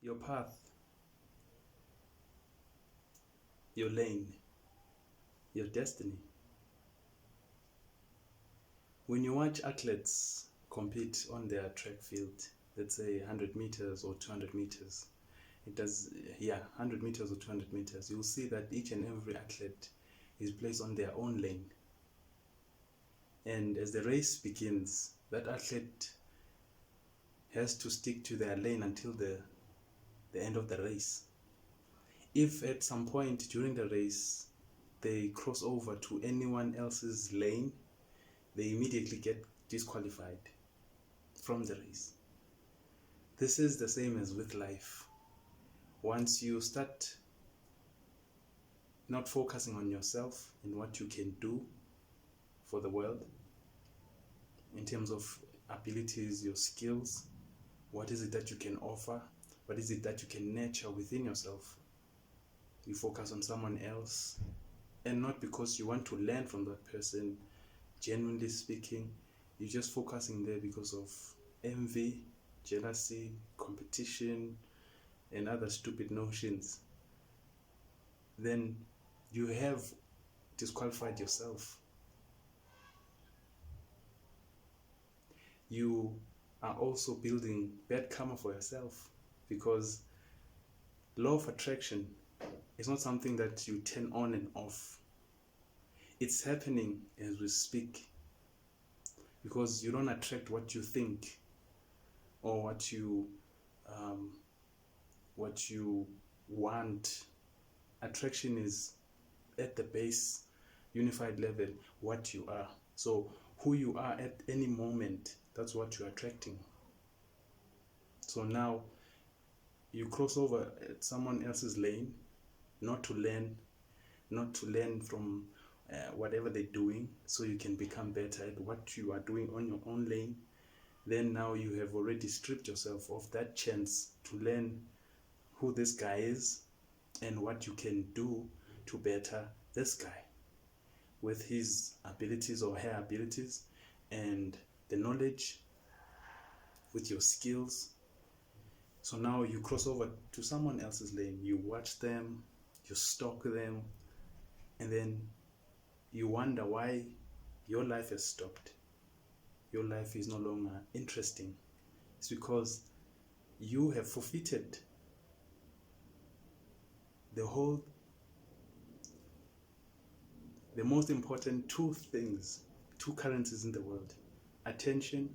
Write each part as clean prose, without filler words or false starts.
your path, your lane, your destiny. When you watch athletes compete on their track field, let's say 100 meters or 200 meters, 100 meters or 200 meters, you'll see that each and every athlete is placed on their own lane. And as the race begins, that athlete has to stick to their lane until the end of the race. If at some point during the race they cross over to anyone else's lane, they immediately get disqualified from the race. This is the same as with life. Once you start not focusing on yourself and what you can do for the world in terms of abilities, your skills, what is it that you can offer, what is it that you can nurture within yourself, you focus on someone else, and not because you want to learn from that person, genuinely speaking, you're just focusing there because of envy, jealousy, competition, and other stupid notions, then you have disqualified yourself. You are also building bad karma for yourself, because law of attraction is not something that you turn on and off. It's happening as we speak, because you don't attract what you think or what you want. Attraction is at the base, unified level, what you are. So who you are at any moment, that's what you're attracting. So now you cross over at someone else's lane, not to learn from whatever they're doing, so you can become better at what you are doing on your own lane. Then now you have already stripped yourself of that chance to learn who this guy is and what you can do to better this guy with his abilities or her abilities and the knowledge, with your skills. So now you cross over to someone else's lane, you watch them, you stalk them, and then you wonder why your life has stopped. Your life is no longer interesting. It's because you have forfeited the most important two currencies in the world: attention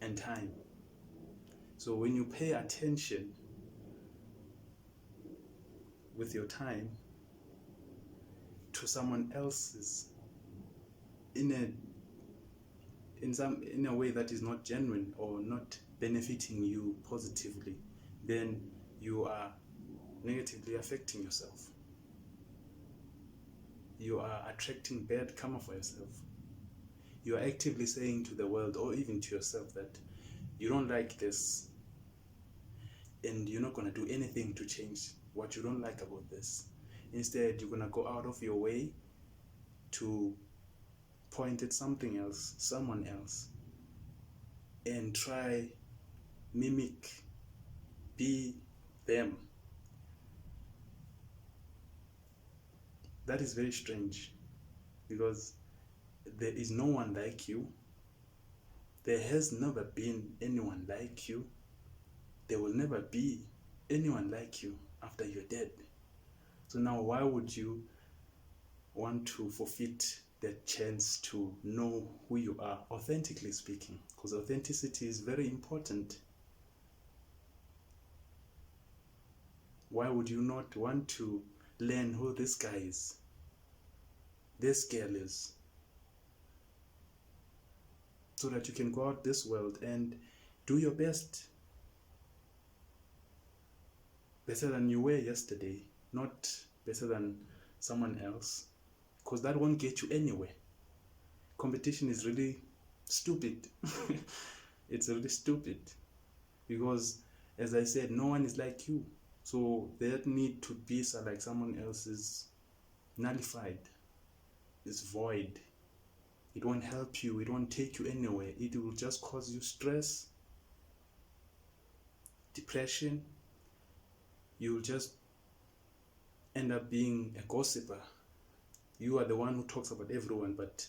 and time. So when you pay attention with your time to someone else's in a way that is not genuine or not benefiting you positively, then you are negatively affecting yourself. You are attracting bad karma for yourself. You are actively saying to the world, or even to yourself, that you don't like this and you're not going to do anything to change what you don't like about this. Instead, you're going to go out of your way to point at something else, someone else, and try mimic, be them. That is very strange, because there is no one like you. There has never been anyone like you. There will never be anyone like you after you're dead. So now why would you want to forfeit that chance to know who you are, authentically speaking? Because authenticity is very important. Why would you not want to learn who this guy is, this girl is, so that you can go out this world and do your best, better than you were yesterday, not better than someone else, because that won't get you anywhere. Competition is really stupid. It's really stupid, because as I said, no one is like you. So that need to be like someone else is nullified, is void. It won't help you, it won't take you anywhere. It will just cause you stress, depression, you'll just end up being a gossiper. You are the one who talks about everyone, but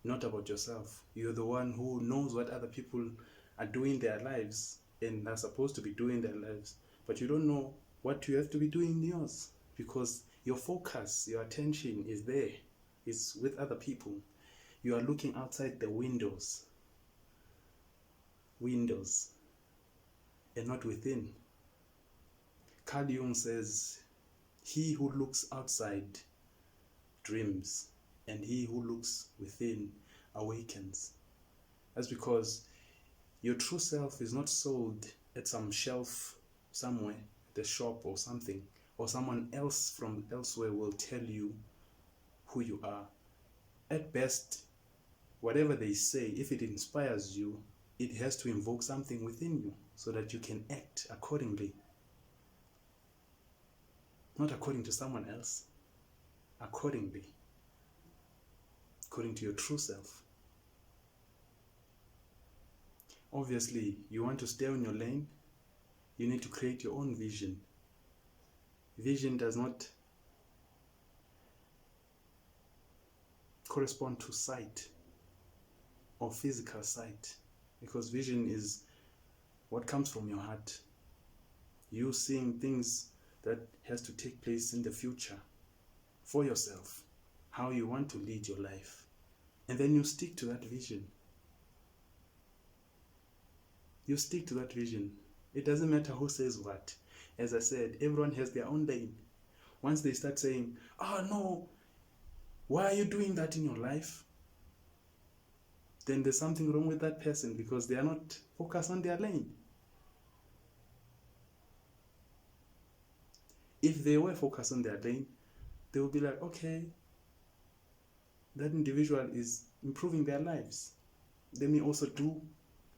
not about yourself. You're the one who knows what other people are doing in their lives and are supposed to be doing their lives, but you don't know what you have to be doing in yours, because your focus, your attention is there. It's with other people. You are looking outside the windows, and not within. Carl Jung says, he who looks outside dreams, and he who looks within awakens. That's because your true self is not sold at some shelf somewhere, at a shop or something, or someone else from elsewhere will tell you who you are. At best, whatever they say, if it inspires you, it has to invoke something within you so that you can act accordingly. Not according to someone else, according to your true self. Obviously, you want to stay on your lane, you need to create your own vision. Vision does not correspond to sight or physical sight, because vision is what comes from your heart. You seeing things that has to take place in the future for yourself, how you want to lead your life, and then you stick to that vision. You stick to that vision. It doesn't matter who says what. As I said, everyone has their own lane. Once they start saying, oh no, why are you doing that in your life? Then there's something wrong with that person, because they are not focused on their lane. If they were focused on their lane, they would be like, okay, that individual is improving their lives. Let me also do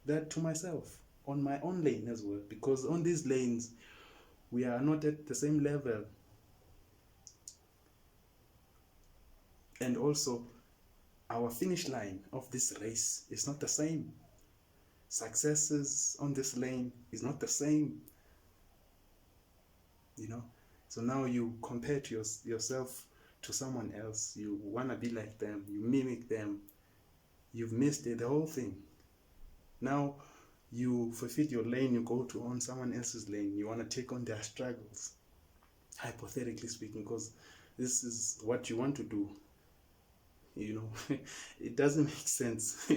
that to myself on my own lane as well, because on these lanes we are not at the same level, and also our finish line of this race is not the same. Successes on this lane is not the same, so now you compare to yourself to someone else. You want to be like them, you mimic them. You've missed it, the whole thing. Now you fulfill your lane, you go to on someone else's lane, you want to take on their struggles, hypothetically speaking, because this is what you want to do. It doesn't make sense.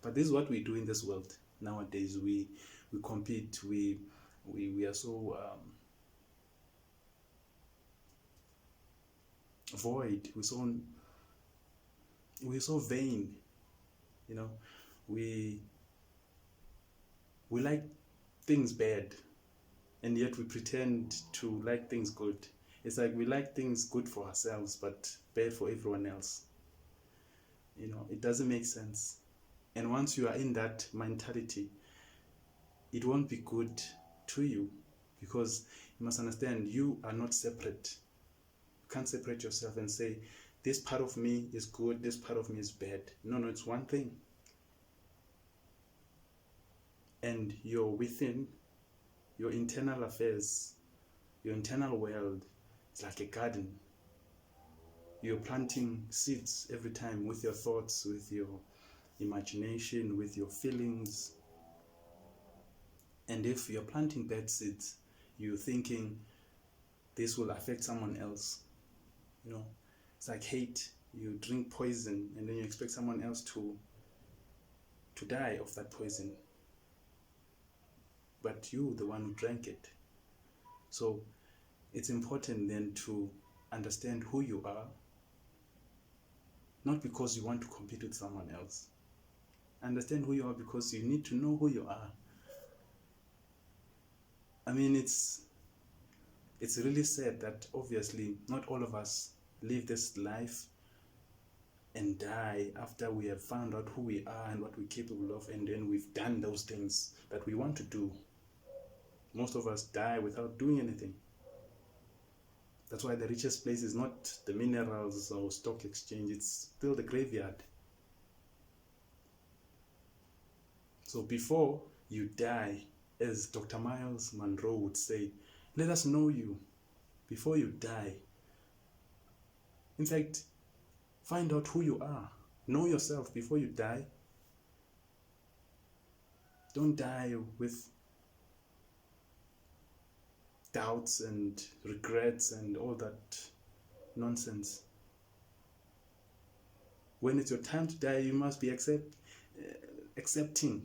But this is what we do in this world nowadays. We compete, we are so void, we're so vain. We like things bad, and yet we pretend to like things good. It's like we like things good for ourselves but bad for everyone else. It doesn't make sense. And once you are in that mentality, it won't be good to you, because you must understand, you are not separate. You can't separate yourself and say, this part of me is good, this part of me is bad. No, it's one thing. And you're within your internal affairs, your internal world. It's like a garden. You're planting seeds every time with your thoughts, with your imagination, with your feelings. And if you're planting bad seeds, you're thinking this will affect someone else. It's like hate. You drink poison and then you expect someone else to die of that poison, but you, the one who drank it. So it's important then to understand who you are, not because you want to compete with someone else. Understand who you are because you need to know who you are. It's really sad that obviously not all of us live this life and die after we have found out who we are and what we're capable of, and then we've done those things that we want to do. Most of us die without doing anything. That's why the richest place is not the minerals or stock exchange, it's still the graveyard. So before you die, as Dr. Miles Monroe would say, let us know you before you die. In fact, find out who you are. Know yourself before you die. Don't die with doubts and regrets and all that nonsense. When it's your time to die, you must be accepting.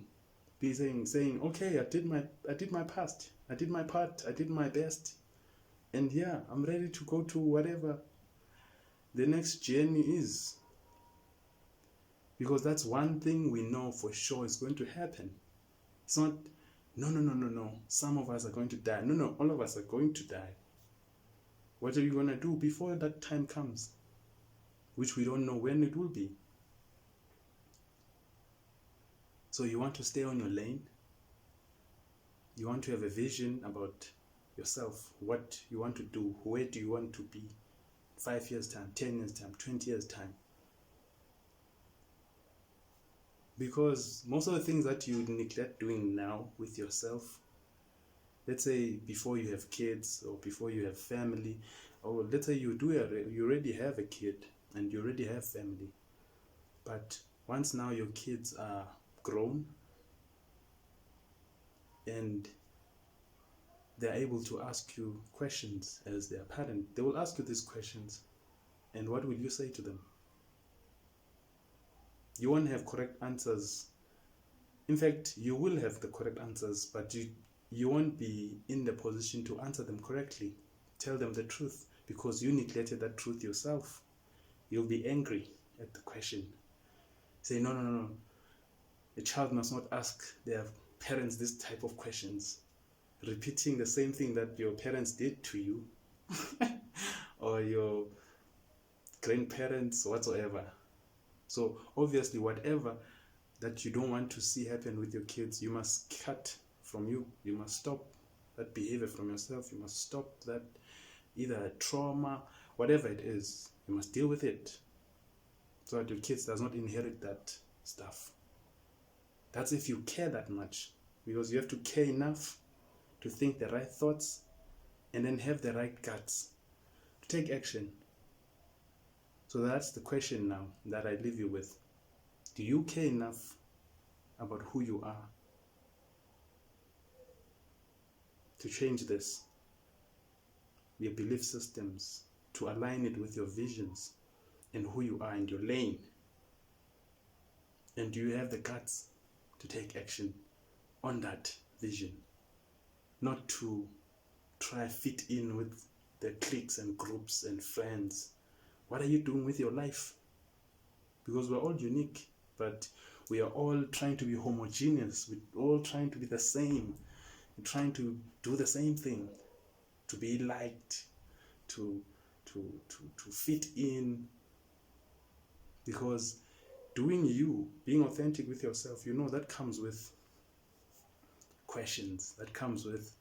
Be saying, okay, I did my past, I did my part, I did my best, and yeah, I'm ready to go to whatever the next journey is. Because that's one thing we know for sure is going to happen. It's not, no, some of us are going to die. No, all of us are going to die. What are you going to do before that time comes? Which we don't know when it will be. So you want to stay on your lane. You want to have a vision about yourself, what you want to do, where do you want to be 5 years time, 10 years time, 20 years time. Because most of the things that you neglect doing now with yourself, let's say before you have kids or before you have family, or let's say you already have a kid and you already have family, but once now your kids are grown and they're able to ask you questions as their parent, they will ask you these questions, and what will you say to them? You won't have correct answers. In fact, you will have the correct answers, but you won't be in the position to answer them correctly. Tell them the truth, because you neglected that truth yourself. You'll be angry at the question. Say, no. A child must not ask their parents this type of questions. Repeating the same thing that your parents did to you or your grandparents, whatsoever. So obviously, whatever that you don't want to see happen with your kids, you must cut from you. You must stop that behavior from yourself. You must stop that either trauma, whatever it is. You must deal with it so that your kids does not inherit that stuff. That's if you care that much, because you have to care enough to think the right thoughts and then have the right guts to take action. So that's the question now that I leave you with. Do you care enough about who you are to change this, your belief systems, to align it with your visions and who you are in your lane? And do you have the guts to take action on that vision? Not to try fit in with the cliques and groups and friends. What are you doing with your life? Because we're all unique, but we are all trying to be homogeneous. We're all trying to be the same. We're trying to do the same thing, to be liked, to fit in. Because doing you, being authentic with yourself, that comes with questions, that comes with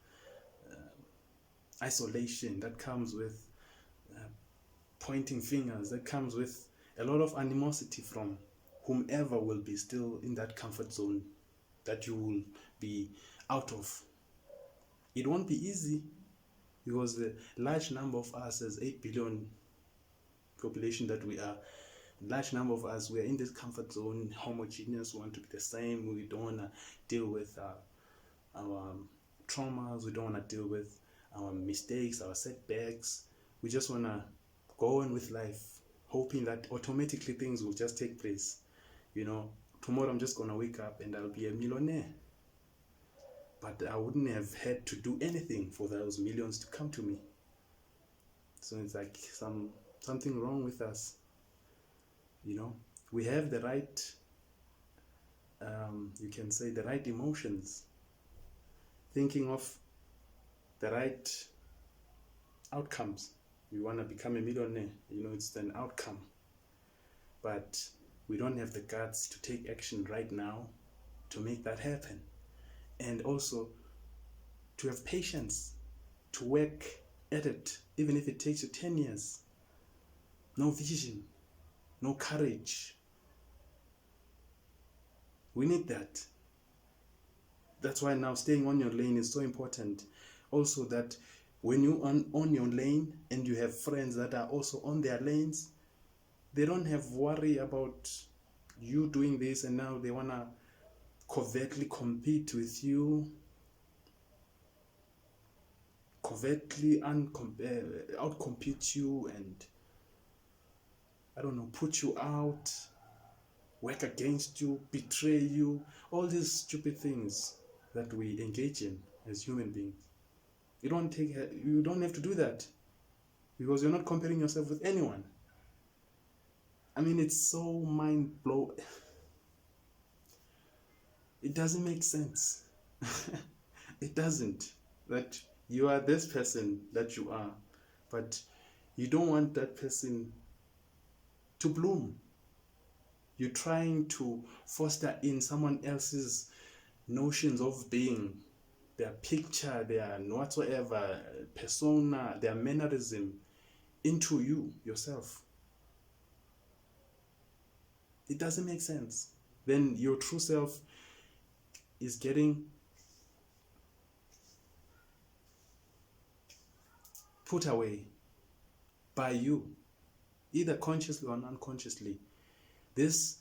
isolation, that comes with pointing fingers, that comes with a lot of animosity from whomever will be still in that comfort zone that you will be out of. It won't be easy, because the large number of us, as 8 billion population that we are, large number of us, we are in this comfort zone, homogeneous, we want to be the same. We don't want to deal with our traumas, we don't want to deal with our mistakes, our setbacks. We just want to go on with life, hoping that automatically things will just take place. Tomorrow I'm just going to wake up and I'll be a millionaire. But I wouldn't have had to do anything for those millions to come to me. So it's like something wrong with us. We have the right, you can say the right emotions, thinking of the right outcomes. We want to become a millionaire, it's an outcome. But we don't have the guts to take action right now to make that happen. And also to have patience, to work at it, even if it takes you 10 years. No vision, no courage. We need that. That's why now staying on your lane is so important. Also, that when you on your lane and you have friends that are also on their lanes, they don't have worry about you doing this, and now they want to covertly compete with you, covertly outcompete you, and I don't know, put you out, work against you, betray you, all these stupid things that we engage in as human beings. You don't have to do that, because you're not comparing yourself with anyone. I mean, it's so mind blowing. It doesn't make sense. It doesn't. That you are this person that you are, but you don't want that person to bloom. You're trying to foster in someone else's notions of being, their picture, their whatsoever, persona, their mannerism into you, yourself. It doesn't make sense. Then your true self is getting put away by you, either consciously or unconsciously. This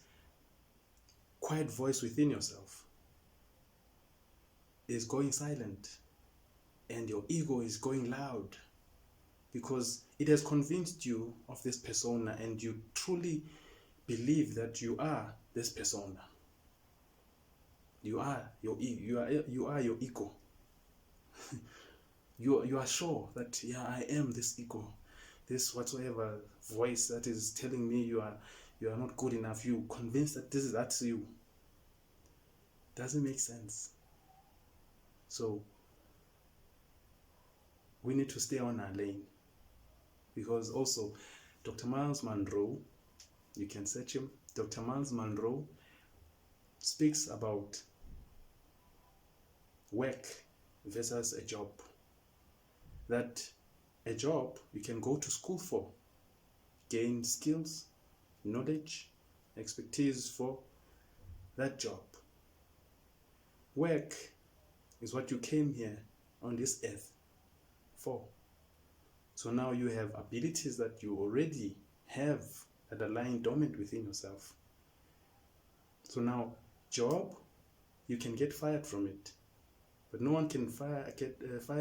quiet voice within yourself is going silent, and your ego is going loud, because it has convinced you of this persona, and you truly believe that you are this persona. You are your ego. You are sure that, yeah, I am this ego, this whatsoever voice that is telling me you are not good enough. You convinced that that's you. Doesn't make sense. So we need to stay on our lane, because also Dr. Miles Monroe, you can search him. Dr. Miles Monroe speaks about work versus a job. That a job you can go to school for, gain skills, knowledge, expertise for that job. Work is what you came here on this earth for. So now you have abilities that you already have that are lying dormant within yourself. So now, job, you can get fired from it, but no one can fire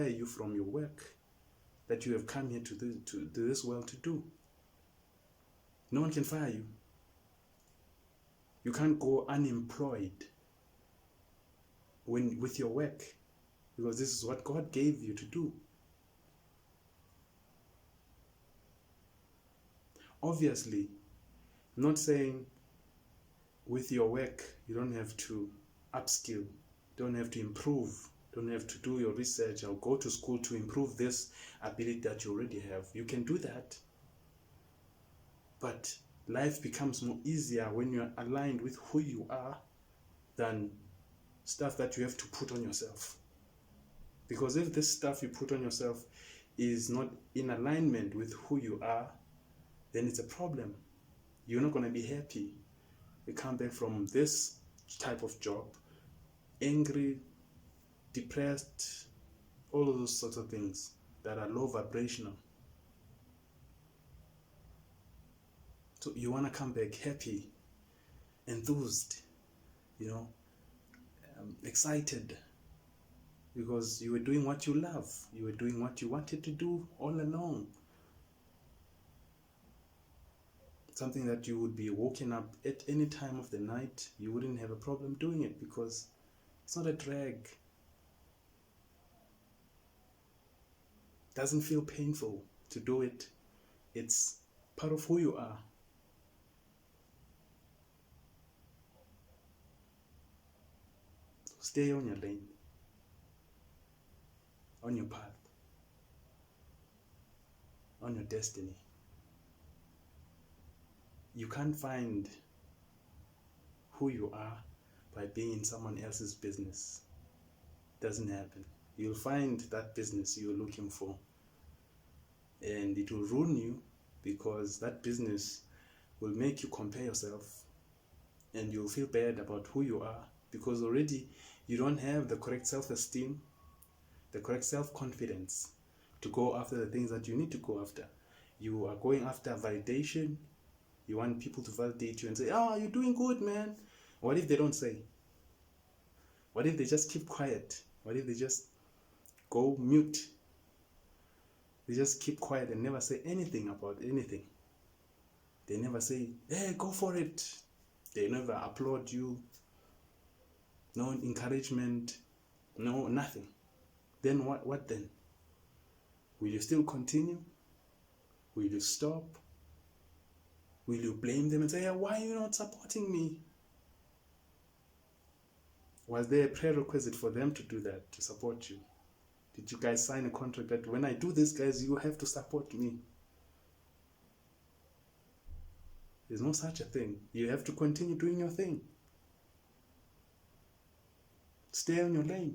you from your work that you have come here to this world to do. No one can fire you. You can't go unemployed with your work, because this is what God gave you to do. Obviously, I'm not saying with your work you don't have to upskill, don't have to improve, don't have to do your research or go to school to improve this ability that you already have. You can do that, but life becomes more easier when you're aligned with who you are than stuff that you have to put on yourself. Because if this stuff you put on yourself is not in alignment with who you are, then it's a problem. You're not going to be happy. You come back from this type of job angry, depressed, all of those sorts of things that are low vibrational. So you want to come back happy, enthused, excited, because you were doing what you love. You were doing what you wanted to do all along. Something that you would be woken up at any time of the night, you wouldn't have a problem doing it, because it's not a drag. It doesn't feel painful to do it. It's part of who you are. Stay on your lane, on your path, on your destiny. You can't find who you are by being in someone else's business. It doesn't happen. You'll find that business you're looking for, and it will ruin you, because that business will make you compare yourself, and you'll feel bad about who you are, because already You don't have the correct self-esteem, the correct self-confidence to go after the things that you need to go after. You are going after validation. You want people to validate you and say, oh, you're doing good, man. What if they don't say? What if they just keep quiet? What if they just go mute? They just keep quiet and never say anything about anything. They never say, hey, go for it. They never applaud you. No encouragement. No, nothing. Then what then? Will you still continue? Will you stop? Will you blame them and say, why are you not supporting me? Was there a prerequisite for them to do that, to support you? Did you guys sign a contract that when I do this, guys, you have to support me? There's no such a thing. You have to continue doing your thing. Stay on your lane.